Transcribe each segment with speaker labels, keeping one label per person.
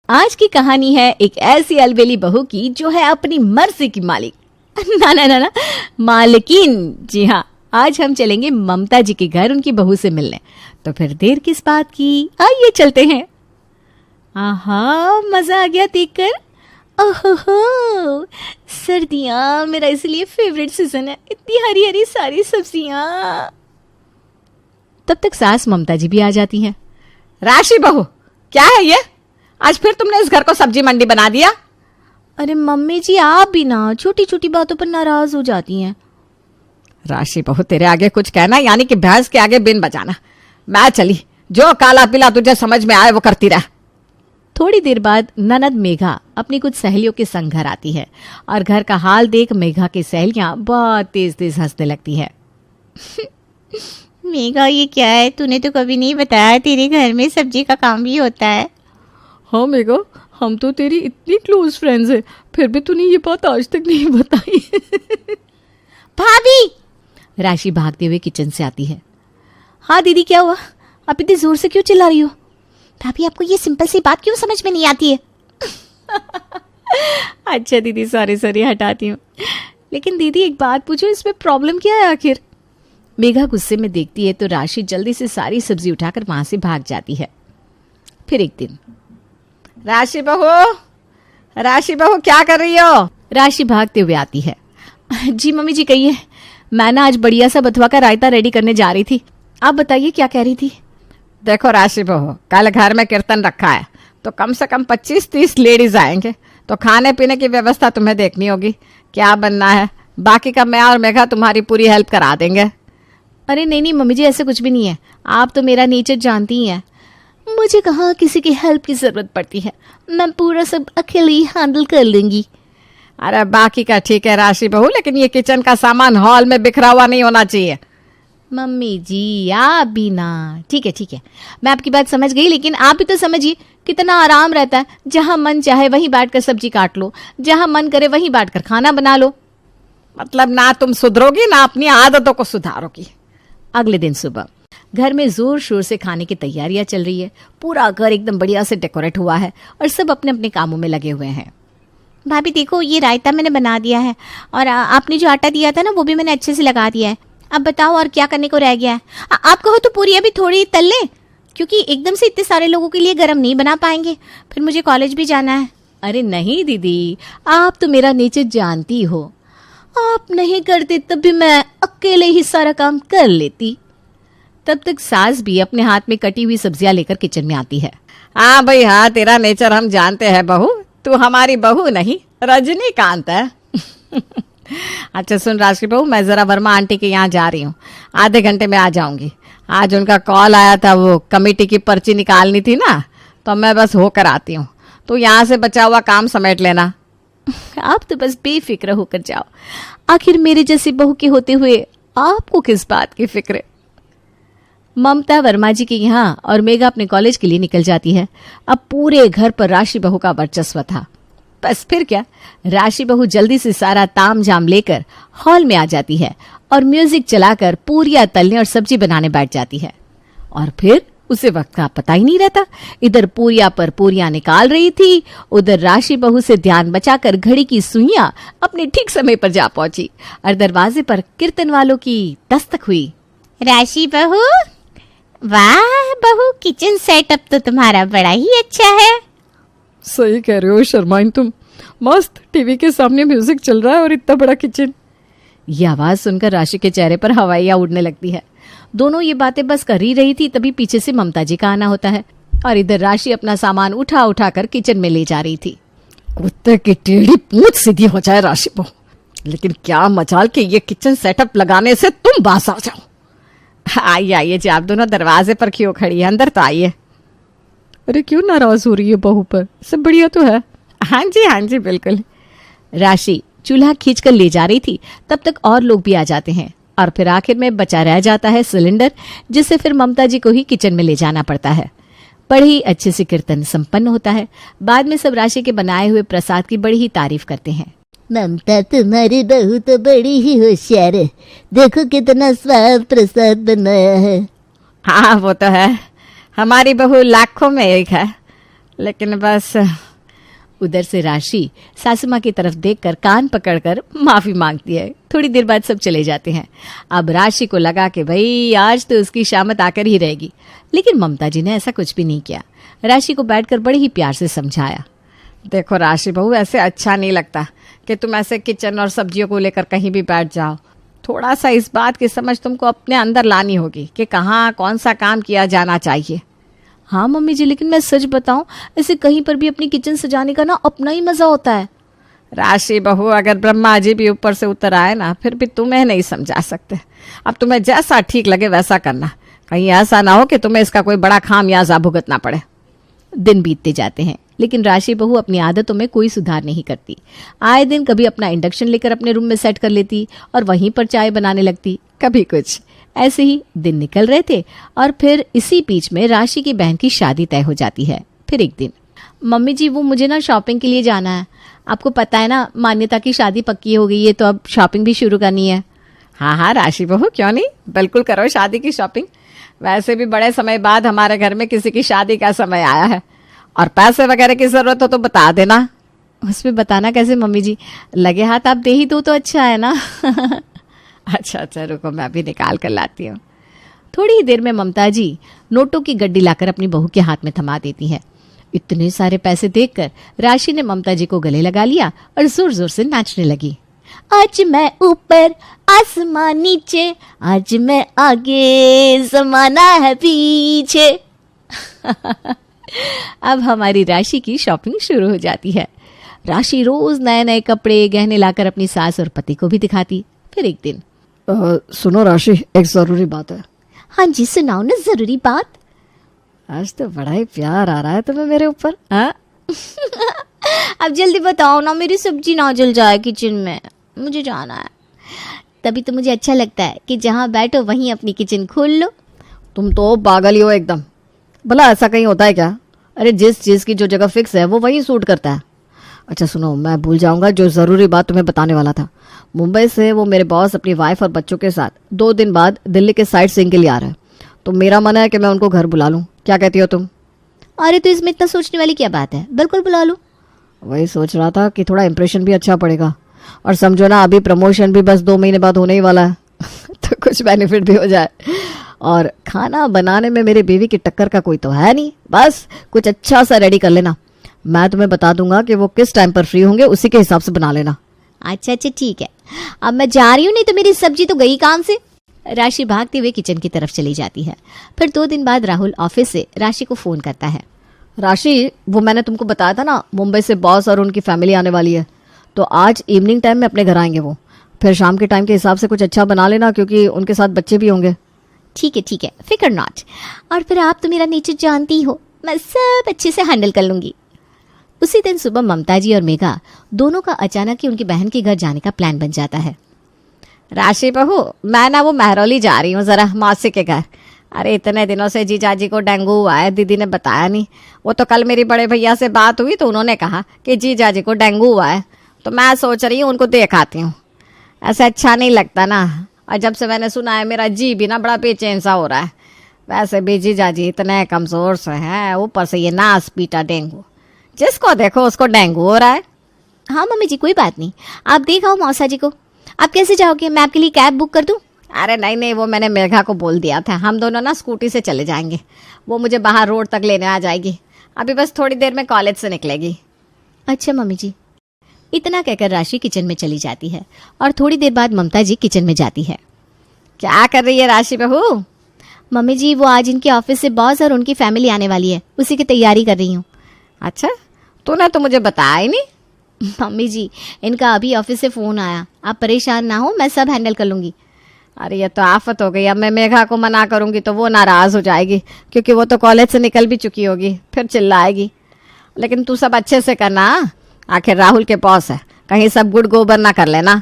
Speaker 1: आज की कहानी है एक ऐसी अलबेली बहू की जो है अपनी मर्जी की मालिक। ना ना ना ना, मालकिन। जी हाँ, आज हम चलेंगे ममता जी के घर उनकी बहू से मिलने। तो फिर देर किस बात की, आइए चलते हैं। आहा, मजा आ गया देखकर। ओहो, सर्दियाँ मेरा इसलिए फेवरेट सीजन है। इतनी हरी हरी सारी सब्जियाँ। तब तक सास ममता जी भी आ जाती हैं।
Speaker 2: राशि बहू, क्या है ये? आज फिर तुमने इस घर को सब्जी मंडी बना दिया।
Speaker 1: अरे मम्मी जी, आप भी ना छोटी छोटी बातों पर नाराज हो जाती हैं।
Speaker 2: राशि बहू, तेरे आगे कुछ कहना यानी कि भैंस के आगे बिन बजाना। मैं चली, जो काला पीला तुझे समझ में आए वो करती रह।
Speaker 1: थोड़ी देर बाद ननद मेघा अपनी कुछ सहेलियों के संग घर आती है और घर का हाल देख मेघा की सहेलियां बहुत तेज तेज हंसने लगती है। मेघा, ये क्या है? तूने तो कभी नहीं बताया तेरे घर में सब्जी का काम भी होता है।
Speaker 3: हाँ मेघा, हम तो तेरी इतनी क्लोज फ्रेंड्स हैं, फिर भी तूने ये बात आज तक नहीं बताई।
Speaker 1: भाभी! राशि भागते हुए किचन से आती है। हाँ दीदी, क्या हुआ? आप इतनी जोर से क्यों चिल्ला रही हो? भाभी, आपको ये सिंपल सी बात क्यों समझ में नहीं आती है? अच्छा दीदी, सॉरी हटाती हूँ। लेकिन दीदी एक बात पूछो, इसमें प्रॉब्लम क्या है आखिर? मेघा गुस्से में देखती है तो राशि जल्दी से सारी सब्जी उठाकर वहां से भाग जाती है। फिर एक दिन,
Speaker 2: राशि बहू क्या कर रही हो?
Speaker 1: राशि भागते हुए आती है। जी मम्मी जी, कहिए। मैं ना आज बढ़िया सा बथुआ का रायता रेडी करने जा रही थी। आप बताइए क्या कह रही थी?
Speaker 2: देखो राशि बहू, कल घर में कीर्तन रखा है तो कम से कम 25-30 लेडीज आएंगे, तो खाने पीने की व्यवस्था तुम्हें देखनी होगी। क्या बनना है, बाकी का मैं और मेघा तुम्हारी पूरी हेल्प करा देंगे।
Speaker 1: अरे नहीं मम्मी जी, ऐसे कुछ भी नहीं है। आप तो मेरा नेचर जानती ही हैं। मुझे कहाँ किसी की हेल्प की जरूरत पड़ती है। मैं पूरा सब अकेले ही हैंडल कर लूंगी।
Speaker 2: अरे बाकी का ठीक है राशि बहू, लेकिन ये किचन का सामान हॉल में बिखरा हुआ नहीं होना चाहिए।
Speaker 1: मम्मी जी, आप भी ना। ठीक है, मैं आपकी बात समझ गई, लेकिन आप भी तो समझिए कितना आराम रहता है। जहां मन चाहे वहीं बैठकर सब्जी काट लो, जहां मन करे वहीं बैठकर खाना बना लो।
Speaker 2: मतलब ना तुम सुधरोगी ना अपनी आदतों को सुधारोगी।
Speaker 1: अगले दिन सुबह घर में जोर शोर से खाने की तैयारियां चल रही है। पूरा घर एकदम बढ़िया से डेकोरेट हुआ है और सब अपने अपने कामों में लगे हुए हैं। भाभी देखो, ये रायता मैंने बना दिया है और आपने जो आटा दिया था ना, वो भी मैंने अच्छे से लगा दिया है। अब बताओ और क्या करने को रह गया है? आप कहो तो पूरी अभी थोड़ी तल ले, क्योंकि एकदम से इतने सारे लोगों के लिए गरम नहीं बना पाएंगे, फिर मुझे कॉलेज भी जाना है। अरे नहीं दीदी, आप तो मेरा नेचर जानती हो। आप नहीं करते तब भी मैं अकेले ही सारा काम कर लेती। तब तक सास भी अपने हाथ में कटी हुई सब्जियां लेकर किचन में आती है।
Speaker 2: हाँ भाई हाँ, तेरा नेचर हम जानते हैं बहू, तू हमारी बहू नहीं रजनीकांत है। अच्छा सुन राशि बहू, मैं जरा वर्मा आंटी के यहाँ जा रही हूँ, आधे घंटे में आ जाऊंगी। आज उनका कॉल आया था, वो कमेटी की पर्ची निकालनी थी ना, तो मैं बस होकर आती हूँ। तो यहाँ से बचा हुआ काम समेट लेना।
Speaker 1: आप तो बस बेफिक्र होकर जाओ। आखिर मेरे जैसी बहू के होते हुए आपको किस बात की फिक्र? ममता वर्मा जी के यहाँ और मेघा अपने कॉलेज के लिए निकल जाती है। अब पूरे घर पर राशि बहू का वर्चस्व था। बस फिर क्या, राशि बहू जल्दी से सारा ताम झाम लेकर हॉल में आ जाती है और म्यूजिक चलाकर पूरियां तलने और सब्जी बनाने बैठ जाती है। और फिर उसे वक्त का पता ही नहीं रहता। इधर पूरिया पर पूरियां निकाल रही थी, उधर राशि बहू से ध्यान बचाकर घड़ी की सुइयां अपने ठीक समय पर जा पहुंची और दरवाजे पर कीर्तन वालों की दस्तक हुई। राशि बहू, वाह बहू, किचन सेटअप तो तुम्हारा बड़ा ही अच्छा है।
Speaker 3: सही कह रहे हो शर्माइन तुम, मस्त टीवी के सामने म्यूजिक चल रहा है और इतना बड़ा किचन।
Speaker 1: ये आवाज सुनकर राशि के चेहरे पर हवाइयां उड़ने लगती है। दोनों ये बातें बस कर ही रही थी, तभी पीछे से ममता जी का आना होता है और इधर राशि अपना सामान उठा उठा कर किचन में ले जा रही थी।
Speaker 2: कुत्ते की टेढ़ी पूंछ सीधी हो जाए राशि बहू, लेकिन क्या मजाल कि ये किचन सेटअप लगाने से तुम बास आ जाओ। आइए जी, आप दोनों दरवाजे पर क्यों खड़ी है, अंदर तो आइए।
Speaker 3: अरे क्यों नाराज हो रही है बहू पर, सब बढ़िया तो है।
Speaker 2: हाँ जी बिल्कुल।
Speaker 1: राशि चूल्हा खींचकर ले जा रही थी, तब तक और लोग भी आ जाते हैं और फिर आखिर में बचा रह जाता है सिलेंडर, जिसे फिर ममता जी को ही किचन में ले जाना पड़ता है। बड़े ही अच्छे से कीर्तन संपन्न होता है। बाद में सब राशि के बनाए हुए प्रसाद की बड़ी ही तारीफ करते हैं।
Speaker 4: ममता, तुम्हारी बहू तो बड़ी ही होशियार है, देखो कितना स्वाद प्रसाद बनाया है।
Speaker 2: हाँ वो तो है, हमारी बहू लाखों में एक है। लेकिन बस
Speaker 1: उधर से राशि सासू माँ की तरफ देखकर कान पकड़कर माफी मांगती है। थोड़ी देर बाद सब चले जाते हैं। अब राशि को लगा कि भाई आज तो उसकी शामत आकर ही रहेगी, लेकिन ममता जी ने ऐसा कुछ भी नहीं किया। राशि को बैठकर बड़े ही प्यार से समझाया।
Speaker 2: देखो राशि बहू, ऐसे अच्छा नहीं लगता कि तुम ऐसे किचन और सब्जियों को लेकर कहीं भी बैठ जाओ। थोड़ा सा इस बात की समझ तुमको अपने अंदर लानी होगी कि कहाँ कौन सा काम किया जाना चाहिए।
Speaker 1: हाँ मम्मी जी, लेकिन मैं सच बताऊं, ऐसे कहीं पर भी अपनी किचन सजाने का ना अपना ही मजा होता है।
Speaker 2: राशि बहू, अगर ब्रह्मा जी भी ऊपर से उतर आए ना, फिर भी तुम्हें नहीं समझा सकते। अब तुम्हें जैसा ठीक लगे वैसा करना, कहीं ऐसा ना हो कि तुम्हें इसका कोई बड़ा खामियाजा भुगतना पड़े।
Speaker 1: दिन बीतते जाते हैं, लेकिन राशि बहू अपनी आदतों में कोई सुधार नहीं करती। आए दिन कभी अपना इंडक्शन लेकर अपने रूम में सेट कर लेती और वहीं पर चाय बनाने लगती, कभी कुछ। ऐसे ही दिन निकल रहे थे और फिर इसी बीच में राशि की बहन की शादी तय हो जाती है। फिर एक दिन, मम्मी जी वो मुझे ना शॉपिंग के लिए जाना है। आपको पता है ना, मान्यता की शादी पक्की हो गई है, तो अब शॉपिंग भी शुरू करनी है।
Speaker 2: हाँ हाँ राशि बहू, क्यों नहीं, बिल्कुल करो शादी की शॉपिंग। वैसे भी बड़े समय बाद हमारे घर में किसी की शादी का समय आया है, और पैसे वगैरह की जरूरत हो तो बता देना।
Speaker 1: उसमें बताना कैसे मम्मी जी, लगे हाथ आप दे ही दो तो अच्छा है ना।
Speaker 2: अच्छा रुको, मैं भी निकाल कर लाती हूँ।
Speaker 1: थोड़ी ही देर में ममता जी नोटों की गड्डी लाकर अपनी बहू के हाथ में थमा देती है। इतने सारे पैसे देखकर राशि ने ममता जी को गले लगा लिया और जोर जोर से नाचने लगी।
Speaker 4: आज मैं ऊपर आसमान नीचे, आज मैं आगे जमाना है पीछे।
Speaker 1: अब हमारी राशि की शॉपिंग शुरू हो जाती है। राशि रोज नए नए कपड़े गहने लाकर अपनी सास और पति को भी दिखाती। फिर एक दिन,
Speaker 2: सुनो राशि, एक जरूरी बात है।
Speaker 4: हाँ जी, सुनाओ ना जरूरी बात।
Speaker 2: आज तो बड़ा ही प्यार आ रहा है तुम्हें मेरे ऊपर। हाँ
Speaker 4: अब जल्दी बताओ ना, मेरी सब्जी ना जल जाए किचन में, मुझे जाना है। तभी तो मुझे अच्छा लगता है कि जहाँ बैठो वहीं अपनी किचन खोल लो।
Speaker 2: तुम तो पागल ही हो एकदम। भला ऐसा कहीं होता है क्या? अरे जिस चीज की जो जगह फिक्स है वो वही सूट करता है। अच्छा सुनो, मैं भूल जाऊंगा, जो जरूरी बात तुम्हें बताने वाला था। मुंबई से वो मेरे बॉस अपनी वाइफ और बच्चों के साथ 2 दिन बाद दिल्ली के साइट सीइंग के लिए आ रहे हैं। तो मेरा मन है कि मैं उनको घर बुला लूं। क्या कहती हो तुम?
Speaker 4: अरे तो इसमें इतना सोचने वाली क्या बात है, बिल्कुल बुला लो।
Speaker 2: वही सोच रहा था कि थोड़ा इंप्रेशन भी अच्छा पड़ेगा, और समझो ना अभी प्रमोशन भी बस 2 महीने बाद होने ही वाला है। तो कुछ बेनिफिट भी हो जाए। और खाना बनाने में मेरी बीवी की टक्कर का कोई तो है नहीं। बस कुछ अच्छा सा रेडी कर लेना, मैं तुम्हें बता दूंगा कि वो किस टाइम पर फ्री होंगे, उसी के हिसाब से बना लेना।
Speaker 4: अच्छा ठीक है, अब मैं जा रही हूँ, नहीं तो मेरी सब्जी तो गई काम से।
Speaker 1: राशि भागते हुए किचन की तरफ चली जाती है। फिर 2 दिन बाद राहुल ऑफिस से राशि को फोन करता है।
Speaker 2: राशि, वो मैंने तुमको बताया था ना, मुंबई से बॉस और उनकी फैमिली आने वाली है, तो आज इवनिंग टाइम में अपने घर आएंगे वो। फिर शाम के टाइम के हिसाब से कुछ अच्छा बना लेना, क्योंकि उनके साथ बच्चे भी होंगे।
Speaker 4: ठीक है, फिकर नॉट। और फिर आप तो मेरा नेचर जानती हो, मैं सब अच्छे से हैंडल कर लूंगी।
Speaker 1: उसी दिन सुबह ममता जी और मेघा दोनों का अचानक ही उनकी बहन के घर जाने का प्लान बन जाता है।
Speaker 2: राशि बहू, मैं ना वो महरौली जा रही हूँ जरा मौसी के घर। अरे इतने दिनों से जीजाजी को डेंगू हुआ है, दीदी ने बताया नहीं। वो तो कल मेरी बड़े भैया से बात हुई तो उन्होंने कहा कि जीजाजी को डेंगू हुआ है, तो मैं सोच रही हूँ उनको देख आती हूँ। ऐसा अच्छा नहीं लगता ना, और जब से मैंने सुना है मेरा जी भी ना बड़ा बेचैन सा हो रहा है। वैसे भी जीजाजी इतने कमजोर से हैं, ऊपर से ये नास पीटा डेंगू, जिसको देखो उसको डेंगू हो रहा है।
Speaker 4: हाँ मम्मी जी, कोई बात नहीं, आप देखाओ मौसा जी को। आप कैसे जाओगे, मैं आपके लिए कैब बुक कर दूं?
Speaker 2: अरे नहीं, वो मैंने मेघा को बोल दिया था, हम दोनों ना स्कूटी से चले जाएंगे। वो मुझे बाहर रोड तक लेने आ जाएगी, अभी बस थोड़ी देर में कॉलेज से निकलेगी।
Speaker 1: अच्छा मम्मी जी। इतना कहकर राशि किचन में चली जाती है और थोड़ी देर बाद ममता जी किचन में जाती है।
Speaker 2: क्या कर रही है राशि बहू?
Speaker 1: मम्मी जी, वो आज इनके ऑफिस से बॉस और उनकी फैमिली आने वाली है, उसी की तैयारी कर रही हूँ।
Speaker 2: अच्छा, तूने तो मुझे बताया ही नहीं।
Speaker 1: मम्मी जी, इनका अभी ऑफिस से फोन आया, आप परेशान ना हो, मैं सब हैंडल कर लूंगी।
Speaker 2: अरे ये तो आफत हो गई, अब मैं मेघा को मना करूंगी तो वो नाराज हो जाएगी, क्योंकि वो तो कॉलेज से निकल भी चुकी होगी, फिर चिल्लाएगी। लेकिन तू सब अच्छे से करना, आखिर राहुल के बॉस है, कहीं सब गुड़ गोबर ना कर लेना।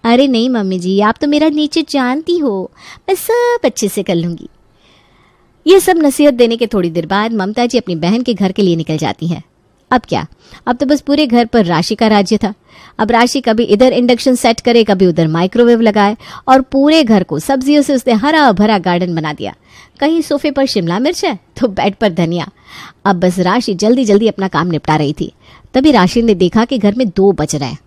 Speaker 1: अरे नहीं मम्मी जी, आप तो मेरा नेचर जानती हो, मैं सब अच्छे से कर लूंगी। ये सब नसीहत देने के थोड़ी देर बाद ममता जी अपनी बहन के घर के लिए निकल जाती हैं। अब क्या, अब तो बस पूरे घर पर राशि का राज्य था। अब राशि कभी इधर इंडक्शन सेट करे, कभी उधर माइक्रोवेव लगाए, और पूरे घर को सब्जियों से उसने हरा भरा गार्डन बना दिया। कहीं सोफे पर शिमला मिर्च है तो बेड पर धनिया। अब बस राशि जल्दी जल्दी अपना काम निपटा रही थी। तभी राशि ने देखा कि घर में 2 बज रहे हैं।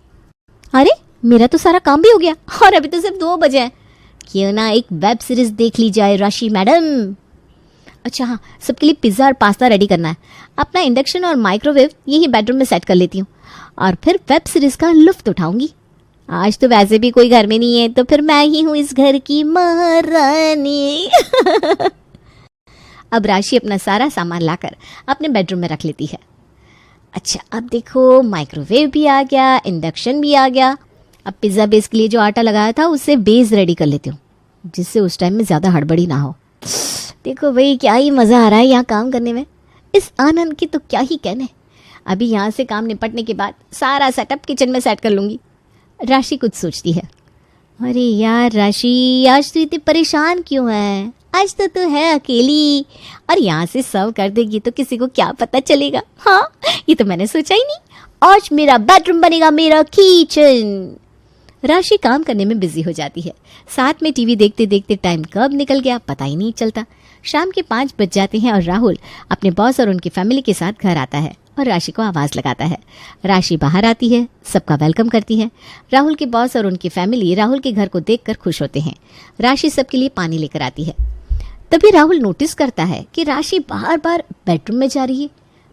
Speaker 1: अरे, मेरा तो सारा काम भी हो गया और अभी तो सिर्फ 2 बजे हैं। क्यों ना एक वेब सीरीज देख ली जाए राशि मैडम। अच्छा हाँ, सबके लिए पिज्ज़ा और पास्ता रेडी करना है। अपना इंडक्शन और माइक्रोवेव यही बेडरूम में सेट कर लेती हूँ और फिर वेब सीरीज का लुफ्त उठाऊंगी। आज तो वैसे भी कोई घर में नहीं है, तो फिर मैं ही हूँ इस घर की महारानी। अब राशि अपना सारा सामान लाकर अपने बेडरूम में रख लेती है। अच्छा, अब देखो माइक्रोवेव भी आ गया, इंडक्शन भी आ गया। अब पिज़्ज़ा बेस के लिए जो आटा लगाया था उससे बेस रेडी कर लेती हूँ, जिससे उस टाइम में ज़्यादा हड़बड़ी ना हो। देखो भाई, क्या ही मज़ा आ रहा है यहाँ काम करने में। इस आनंद की तो क्या ही कहने। अभी यहाँ से काम निपटने के बाद सारा सेटअप किचन में सेट कर लूँगी। राशि कुछ सोचती है। अरे यार राशि, आज तो इतनी परेशान क्यों है? आज तो है अकेली, और यहाँ से सर्व कर देगी तो किसी को क्या पता चलेगा। हाँ, ये तो मैंने सोचा ही नहीं। आज मेरा बेडरूम बनेगा मेरा किचन। राशि काम करने में बिजी हो जाती है। साथ में टीवी देखते देखते टाइम कब निकल गया पता ही नहीं चलता। शाम के 5 बज जाते हैं और राहुल अपने बॉस और उनकी फैमिली के साथ घर आता है और राशि को आवाज़ लगाता है। राशि बाहर आती है, सबका वेलकम करती है। राहुल के बॉस और उनकी फैमिली राहुल के घर को देखकर खुश होते हैं। राशि सबके लिए पानी लेकर आती है। तभी राहुल नोटिस करता है कि राशि बार बार बेडरूम में जा रही है।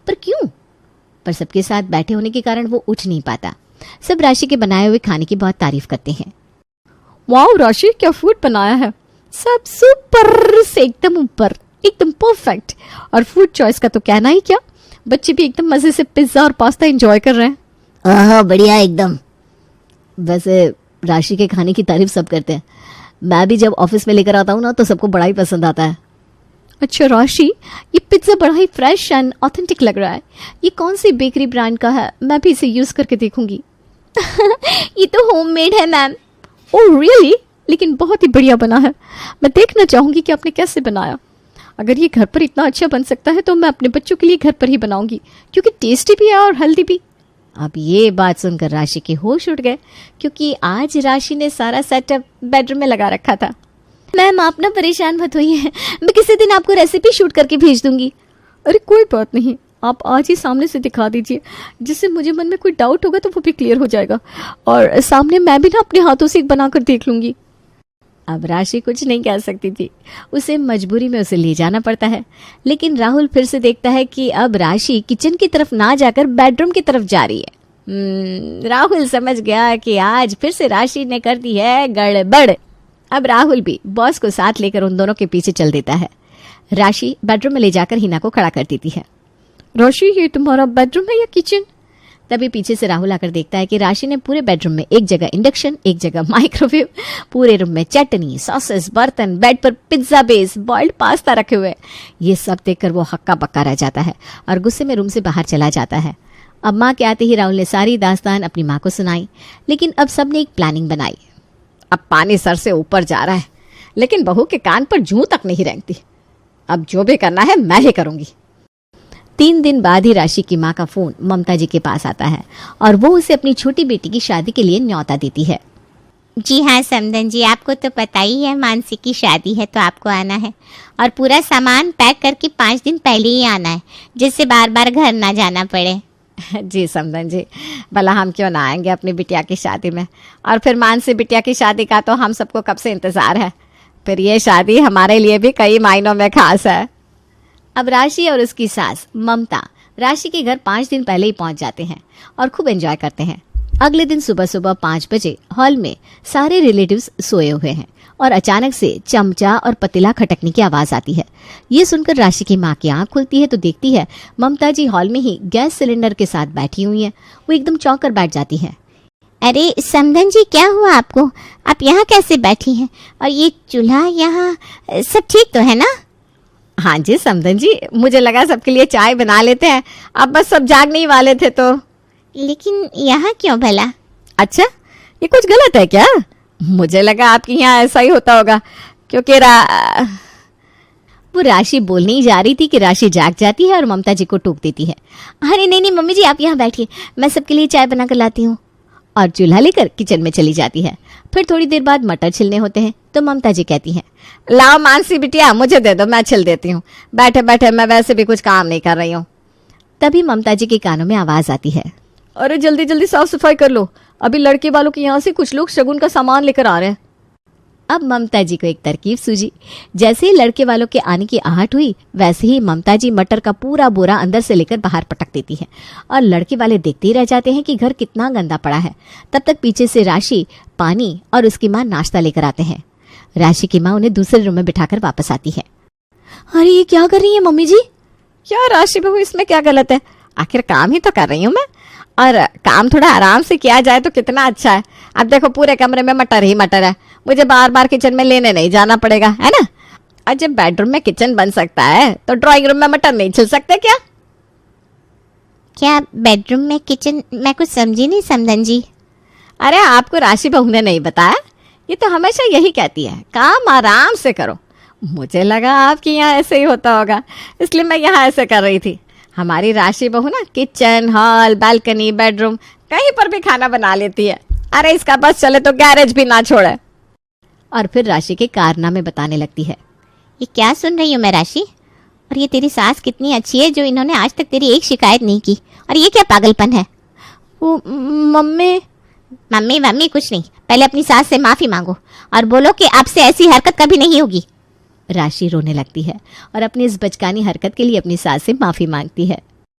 Speaker 1: पर क्यों? पर सबके साथ बैठे होने के कारण वो उठ नहीं पाता। सब राशि के बनाए हुए खाने की बहुत तारीफ करते हैं।
Speaker 3: वाओ राशि, क्या फूड बनाया है। सब सुपर से एकदम ऊपर, एकदम परफेक्ट। और फूड चॉइस का तो कहना ही क्या, बच्चे भी एकदम मजे से पिज्जा और पास्ता एंजॉय कर रहे हैं।
Speaker 1: हाँ, बढ़िया एकदम। वैसे राशि के खाने की तारीफ सब करते हैं। मैं भी जब ऑफिस में लेकर आता हूँ ना तो सबको बड़ा ही पसंद आता है।
Speaker 3: अच्छा राशि, ये पिज्जा बड़ा ही फ्रेश एंड ऑथेंटिक लग रहा है। ये कौन सी बेकरी ब्रांड का है? मैं भी इसे यूज करके देखूंगी।
Speaker 4: ये तो होममेड है मैम।
Speaker 3: Oh really? लेकिन बहुत ही बढ़िया बना है। मैं देखना चाहूंगी कि आपने कैसे बनाया। अगर ये घर पर इतना अच्छा बन सकता है तो मैं अपने बच्चों के लिए घर पर ही बनाऊंगी, क्योंकि टेस्टी भी है और हेल्दी भी।
Speaker 1: अब ये बात सुनकर राशि के होश उड़ गए, क्योंकि आज राशि ने सारा सेटअप बेडरूम में लगा रखा था।
Speaker 4: मैम आप ना परेशान मत होइए, मैं किसी दिन आपको रेसिपी शूट करके भेज दूंगी।
Speaker 3: अरे कोई बात नहीं, आप आज ही सामने से दिखा दीजिए, जिससे मुझे मन में कोई डाउट होगा तो वो भी क्लियर हो जाएगा। और सामने मैं भी ना अपने हाथों से एक बनाकर देख लूंगी।
Speaker 1: अब राशि कुछ नहीं कह सकती थी, उसे मजबूरी में उसे ले जाना पड़ता है। लेकिन राहुल फिर से देखता है कि अब राशि किचन की तरफ ना जाकर बेडरूम की तरफ जा रही है। राहुल समझ गया कि आज फिर से राशि ने कर दी है गड़बड़। अब राहुल भी बॉस को साथ लेकर उन दोनों के पीछे चल देता है। राशि बेडरूम में ले जाकर हिना को खड़ा कर देती है।
Speaker 3: राशि, ये तुम्हारा बेडरूम है या किचन?
Speaker 1: तभी पीछे से राहुल आकर देखता है कि राशि ने पूरे बेडरूम में एक जगह इंडक्शन, एक जगह माइक्रोवेव, पूरे रूम में चटनी, सॉसेस, बर्तन, बेड पर पिज्जा बेस, बॉइल्ड पास्ता रखे हुए। ये सब देखकर वो हक्का बक्का रह जाता है और गुस्से में रूम से बाहर चला जाता है। अब माँ के आते ही राहुल ने सारी दास्तान अपनी माँ को सुनाई। लेकिन अब सबने एक प्लानिंग बनाई।
Speaker 2: अब पानी सर से ऊपर जा रहा है, लेकिन बहू के कान पर जूं तक नहीं रेंगती। अब जो भी करना है मैं ही करूंगी।
Speaker 1: 3 दिन बाद ही राशि की माँ का फोन ममता जी के पास आता है और वो उसे अपनी छोटी बेटी की शादी के लिए न्योता देती है।
Speaker 4: जी हाँ समदन जी, आपको तो पता ही है मानसी की शादी है तो आपको आना है, और पूरा सामान पैक करके 5 दिन पहले ही आना है, जिससे बार बार घर ना जाना पड़े।
Speaker 2: जी समदन जी, भला हम क्यों ना आएंगे अपनी बिटिया की शादी में। और फिर मानसी बिटिया की शादी का तो हम सबको कब से इंतजार है। फिर ये शादी हमारे लिए भी कई मायनों में खास है।
Speaker 1: अब राशि और उसकी सास ममता राशि के घर 5 दिन पहले ही पहुंच जाते हैं और खूब एंजॉय करते हैं। अगले दिन सुबह सुबह 5 बजे हॉल में सारे रिलेटिव्स सोए हुए हैं और अचानक से चमचा और पतीला खटकने की आवाज आती है। ये सुनकर राशि की माँ की आंख खुलती है तो देखती है ममता जी हॉल में ही गैस सिलेंडर के साथ बैठी हुई हैं। वो एकदम चौंक कर बैठ जाती है।
Speaker 4: अरे समदन जी, क्या हुआ आपको? आप यहाँ कैसे बैठी हैं? और ये चूल्हा यहाँ सब ठीक तो है ना?
Speaker 2: हाँ जी समदन जी, मुझे लगा सबके लिए चाय बना लेते हैं, अब बस सब जागने ही वाले थे तो।
Speaker 4: लेकिन यहाँ क्यों भला?
Speaker 2: अच्छा, ये कुछ गलत है क्या? मुझे लगा आपके यहाँ ऐसा ही होता होगा, क्योंकि
Speaker 1: वो राशि बोलने ही जा रही थी कि राशि जाग जाती है और ममता जी को टोक देती है।
Speaker 4: अरे नहीं नहीं मम्मी जी, आप यहाँ बैठिए, मैं सबके लिए चाय बना कर लाती हूँ।
Speaker 1: और चूल्हा लेकर किचन में चली जाती है। फिर थोड़ी देर बाद मटर छिलने होते हैं तो ममता जी कहती हैं,
Speaker 2: लाओ मानसी बिटिया, मुझे दे दो, मैं छिल देती हूँ। बैठे बैठे मैं वैसे भी कुछ काम नहीं कर रही हूँ।
Speaker 1: तभी ममता जी के कानों में आवाज आती है,
Speaker 3: अरे जल्दी जल्दी साफ सफाई कर लो, अभी लड़के वालों के यहाँ से कुछ लोग शगुन का सामान लेकर आ रहे हैं।
Speaker 1: अब ममता जी को एक तरकीब सूझी। जैसे ही लड़के वालों के आने की आहट हुई, वैसे ही ममता जी मटर का पूरा बोरा अंदर से लेकर बाहर पटक देती है और लड़के वाले देखते ही रह जाते हैं कि घर कितना गंदा पड़ा है। तब तक पीछे से राशि, पानी और उसकी माँ नाश्ता लेकर आते हैं। राशि की माँ उन्हें दूसरे रूम में बिठाकर वापस आती है।
Speaker 3: अरे ये क्या कर रही है मम्मी जी?
Speaker 2: क्या राशि बहू, इसमें क्या गलत है? आखिर काम ही तो कर रही हूँ मैं, और काम थोड़ा आराम से किया जाए तो कितना अच्छा है। अब देखो पूरे कमरे में मटर ही मटर है, मुझे बार बार किचन में लेने नहीं जाना पड़ेगा, है ना? और जब बेडरूम में किचन बन सकता है तो ड्राइंग रूम में मटर नहीं छिल सकते क्या?
Speaker 4: क्या बेडरूम में किचन? मैं कुछ समझी नहीं समधन जी।
Speaker 2: अरे आपको राशि बहू ने नहीं बताया? ये तो हमेशा यही कहती है, काम आराम से करो। मुझे लगा आपके यहाँ ऐसे ही होता होगा, इसलिए मैं यहाँ ऐसे कर रही थी। हमारी राशि बहू ना किचन, हॉल, बालकनी, बेडरूम कहीं पर भी खाना बना लेती है। अरे इसका बस चले तो गैरेज भी ना छोड़े।
Speaker 1: और फिर राशि के कारनामे बताने लगती है।
Speaker 4: ये क्या सुन रही हूँ मैं राशि? और ये तेरी सास कितनी अच्छी है जो इन्होंने आज तक तेरी एक शिकायत नहीं की। और ये क्या पागलपन है?
Speaker 3: वो मम्मी
Speaker 4: मम्मी मम्मी कुछ नहीं, पहले अपनी सास से माफी मांगो और बोलो कि अब से ऐसी हरकत कभी नहीं होगी।
Speaker 1: राशि रोने लगती है और अपनी इस बचकानी हरकत के लिए अपनी सास से माफी मांगती है।